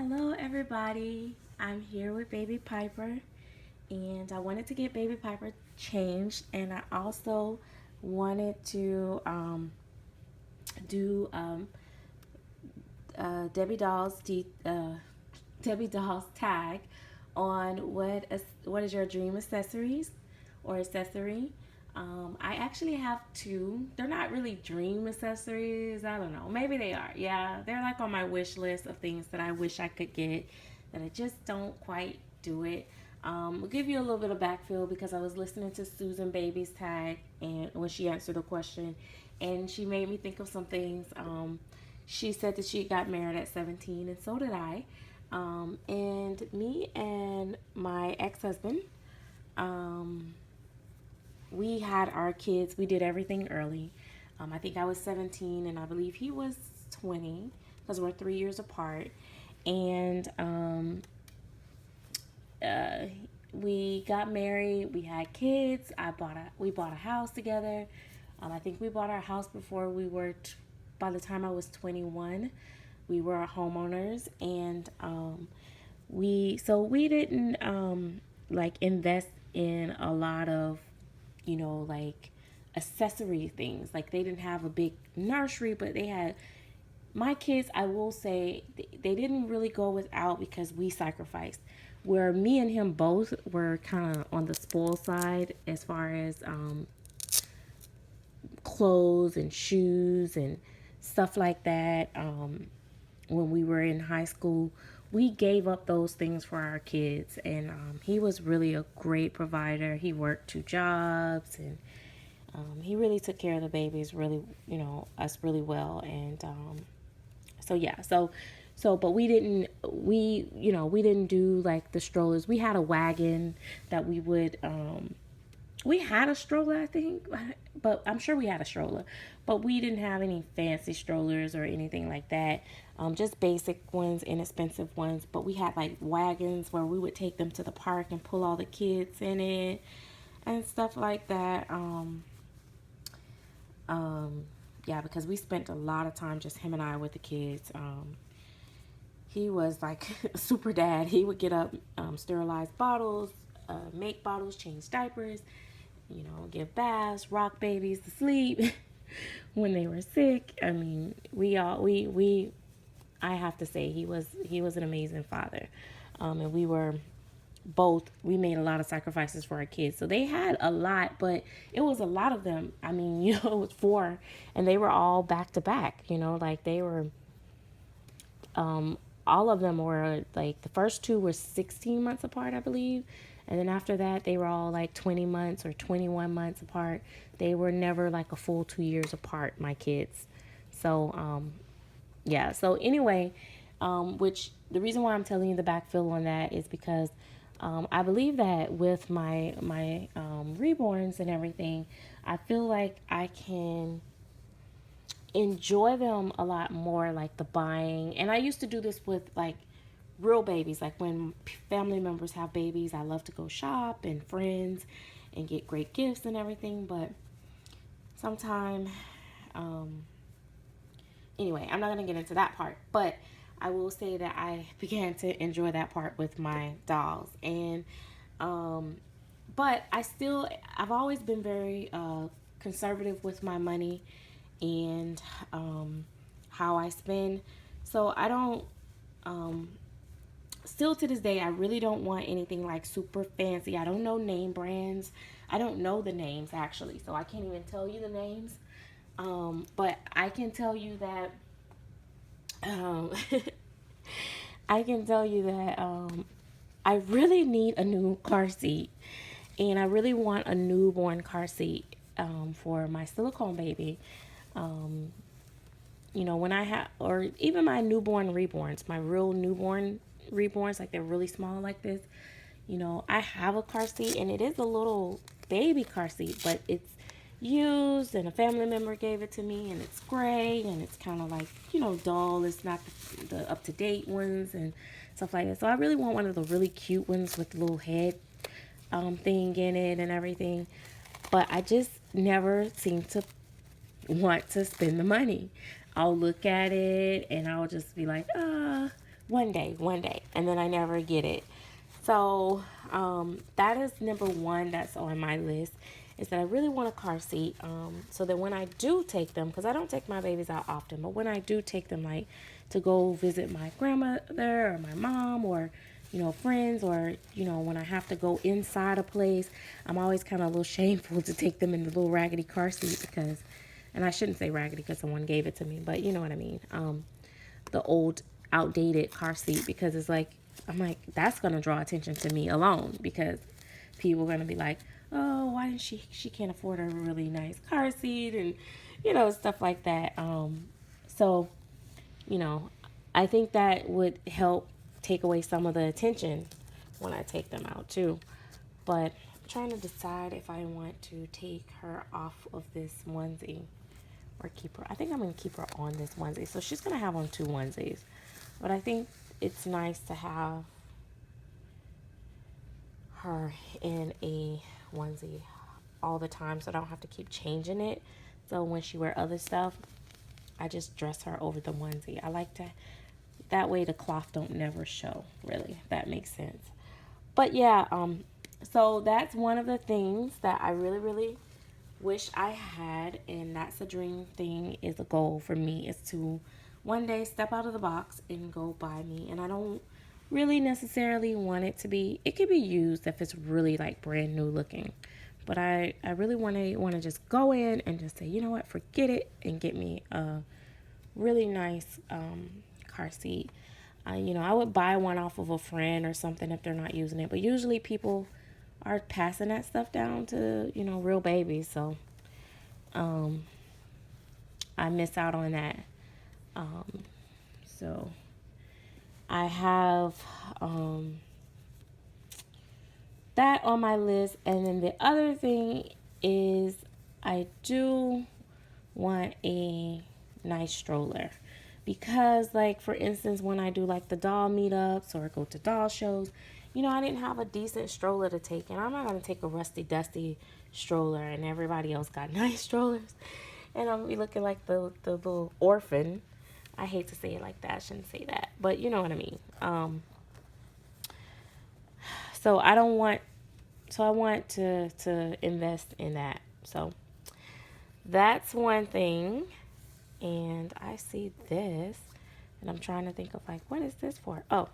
Hello, everybody. I'm here with Baby Piper, and I wanted to get Baby Piper changed, and I also wanted to do Debbie Debbie Doll's tag on what is your dream accessories or accessory. I actually have two. They're not really dream accessories. I don't know. Maybe they are. Yeah, they're like on my wish list of things that I wish I could get that I just don't quite do it. I'll give you a little bit of backfill because I was listening to Susan Baby's tag and when she answered the question, and she made me think of some things. She said that she got married at 17, and so did I. And me and my ex husband, um, we had our kids, we did everything early. I think I was 17, and I believe he was 20 because we're 3 years apart. And uh, we got married, we had kids. We bought a house together. I think we bought our house before by the time I was 21, we were homeowners, and we didn't like invest in a lot of, like accessory things. Like they didn't have a big nursery, but they had my kids. I will say they didn't really go without because we sacrificed. Where me and him both were kind of on the spoil side as far as clothes and shoes and stuff like that. When we were in high school, we gave up those things for our kids, and he was really a great provider. He worked two jobs, and he really took care of the babies, really, us really well. And so yeah, but we didn't do like the strollers. We had a wagon that we had a stroller, I think, but I'm sure we had a stroller, but we didn't have any fancy strollers or anything like that. Just basic ones, inexpensive ones. But we had like wagons where we would take them to the park and pull all the kids in it and stuff like that. Yeah, because we spent a lot of time just him and I with the kids. He was like a super dad. He would get up, sterilize bottles, make bottles, change diapers, give baths, rock babies to sleep when they were sick. I mean, I have to say he was an amazing father. And we made a lot of sacrifices for our kids. So they had a lot, but it was a lot of them. I mean, it was four, and they were all back to back, like they were, all of them were like the first two were 16 months apart, I believe. And then after that, they were all like 20 months or 21 months apart. They were never like a full 2 years apart, my kids. So, yeah. So, anyway, which the reason why I'm telling you the backfill on that is because I believe that with my reborns and everything, I feel like I can enjoy them a lot more, like the buying. And I used to do this with like real babies, like when family members have babies, I love to go shop and friends and get great gifts and everything. But sometimes, um, anyway, I'm not going to get into that part, but I will say that I began to enjoy that part with my dolls. And um, but I've always been very conservative with my money and how I spend. So I don't, um, still to this day, I really don't want anything like super fancy. I don't know name brands. I don't know the names actually, so I can't even tell you the names. But I can tell you that, um, I can tell you that I really need a new car seat, and I really want a newborn car seat for my silicone baby. Um, when I have, or even my newborn reborns, my real newborn reborns, like they're really small like this. I have a car seat, and it is a little baby car seat, but it's used, and a family member gave it to me, and it's gray, and it's kind of like, dull. It's not the up to date ones and stuff like that. So I really want one of the really cute ones with the little head thing in it and everything. But I just never seem to want to spend the money. I'll look at it and I'll just be like, one day, and then I never get it. So that is number one that's on my list, is that I really want a car seat, so that when I do take them, because I don't take my babies out often, but when I do take them, like to go visit my grandmother or my mom, or friends, or when I have to go inside a place, I'm always kind of a little shameful to take them in the little raggedy car seat, because, and I shouldn't say raggedy because someone gave it to me, but you know what I mean. The old outdated car seat, because it's like, I'm like, that's gonna draw attention to me alone, because people are gonna be like, oh, why didn't she can't afford a really nice car seat, and stuff like that. So you know I think that would help take away some of the attention when I take them out too. But I'm trying to decide if I want to take her off of this onesie or keep her. I think I'm going to keep her on this onesie. So she's going to have on two onesies. But I think it's nice to have her in a onesie all the time, so I don't have to keep changing it. So when she wear other stuff, I just dress her over the onesie. I like to, that way the cloth don't never show, really, if that makes sense. But yeah, so that's one of the things that I really, really wish I had, and that's a dream thing, is a goal for me, is to one day step out of the box and go buy me. And I don't really necessarily want it to be, it could be used if it's really like brand new looking, but I really want to just go in and just say, you know what, forget it, and get me a really nice car seat. I would buy one off of a friend or something if they're not using it, but usually people are passing that stuff down to real babies, so I miss out on that. So I have that on my list. And then the other thing is, I do want a nice stroller, because like, for instance, when I do like the doll meetups or go to doll shows, I didn't have a decent stroller to take, and I'm not going to take a rusty dusty stroller, and everybody else got nice strollers, and I'm be looking like the little orphan. I hate to say it like that, I shouldn't say that, but you know what I mean. So I don't want, so I want to invest in that. So that's one thing. And I see this, and I'm trying to think of like, what is this for? Oh,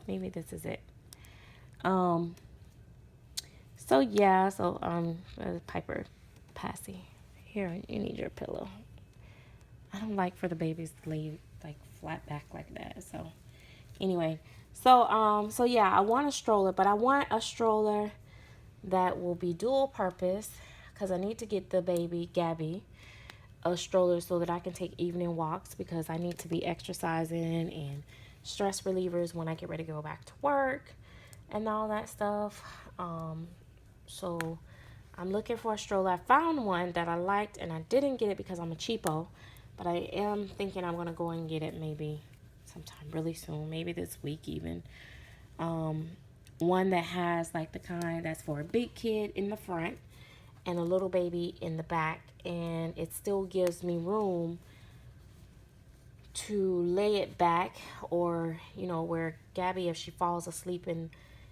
maybe this is it. So yeah, so Piper Passy, here, you need your pillow. I don't like for the babies to lay like flat back like that. So anyway, so yeah, I want a stroller, but I want a stroller that will be dual purpose, because I need to get the baby Gabby a stroller so that I can take evening walks, because I need to be exercising and stress relievers when I get ready to go back to work and all that stuff. So I'm looking for a stroller. I found one that I liked, and I didn't get it because I'm a cheapo, but I am thinking I'm going to go and get it maybe sometime really soon, maybe this week even. One that has like the kind that's for a big kid in the front and a little baby in the back, and it still gives me room to lay it back, or where Gabby, if she falls asleep in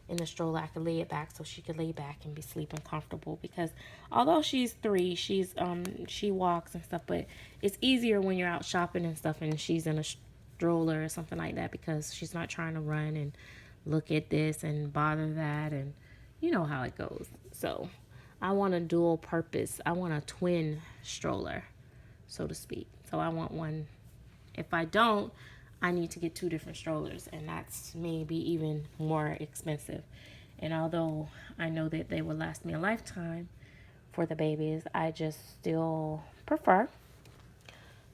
the stroller, I could lay it back so she could lay back and be sleeping comfortable, because although she's 3, she walks and stuff, but it's easier when you're out shopping and stuff and she's in a stroller or something like that, because she's not trying to run and look at this and bother that, and you know how it goes. So I want a dual purpose. I want a twin stroller, so to speak. So I want one. If I don't, I need to get 2 different strollers, and that's maybe even more expensive. And although I know that they will last me a lifetime for the babies, I just still prefer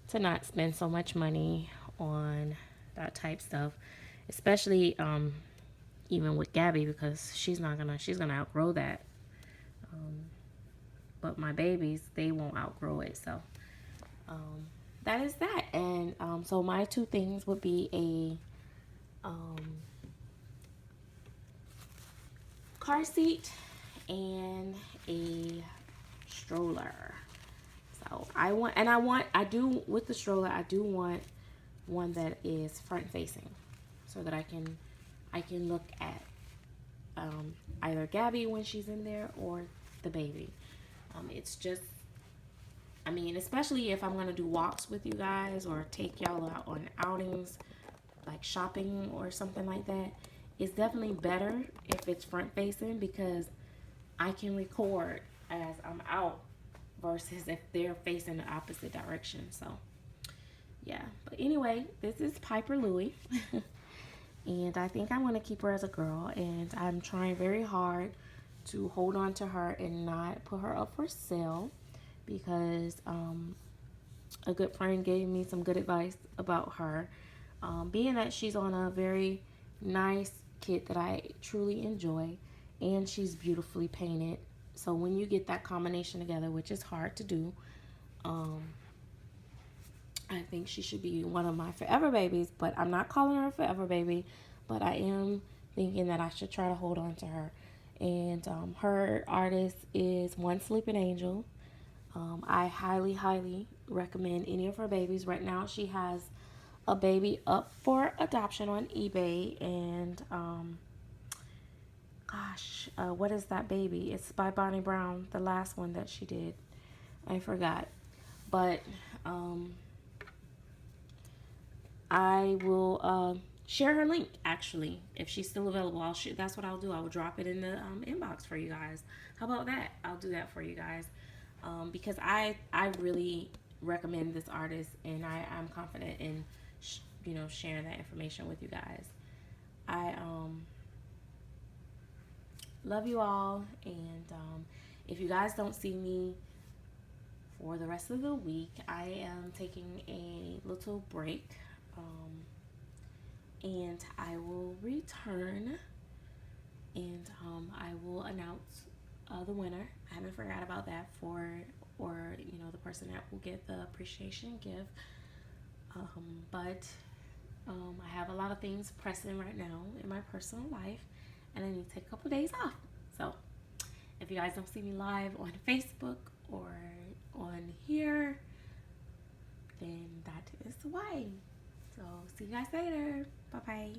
to not spend so much money on that type stuff, especially even with Gabby, because she's gonna outgrow that. But my babies, they won't outgrow it. So that is that. And so my 2 things would be a car seat and a stroller. So I do with the stroller, I do want one that is front facing. so that I can look at either Gabby when she's in there or the baby. It's just, I mean, especially if I'm gonna do walks with you guys or take y'all out on outings, like shopping or something like that. It's definitely better if it's front facing because I can record as I'm out versus if they're facing the opposite direction. So yeah, but anyway, this is Piper Louie. And I think I want to keep her as a girl, and I'm trying very hard to hold on to her and not put her up for sale because a good friend gave me some good advice about her. Being that she's on a very nice kit that I truly enjoy, and she's beautifully painted. So when you get that combination together, which is hard to do, I think she should be one of my forever babies, but I'm not calling her a forever baby, but I am thinking that I should try to hold on to her. And her artist is One Sleeping Angel. I highly, highly recommend any of her babies. Right now, she has a baby up for adoption on eBay, and what is that baby? It's by Bonnie Brown, the last one that she did. I forgot, but I will share her link actually if she's still available. That's what I'll do. I will drop it in the inbox for you guys. How about that? I'll do that for you guys because I really recommend this artist, and I'm confident in sharing that information with you guys. I love you all, and if you guys don't see me for the rest of the week, I am taking a little break. And I will return, and I will announce the winner. I haven't forgot about that or the person that will get the appreciation gift. But I have a lot of things pressing right now in my personal life, and I need to take a couple days off. So if you guys don't see me live on Facebook or on here, then that is why. So see you guys later. Bye bye.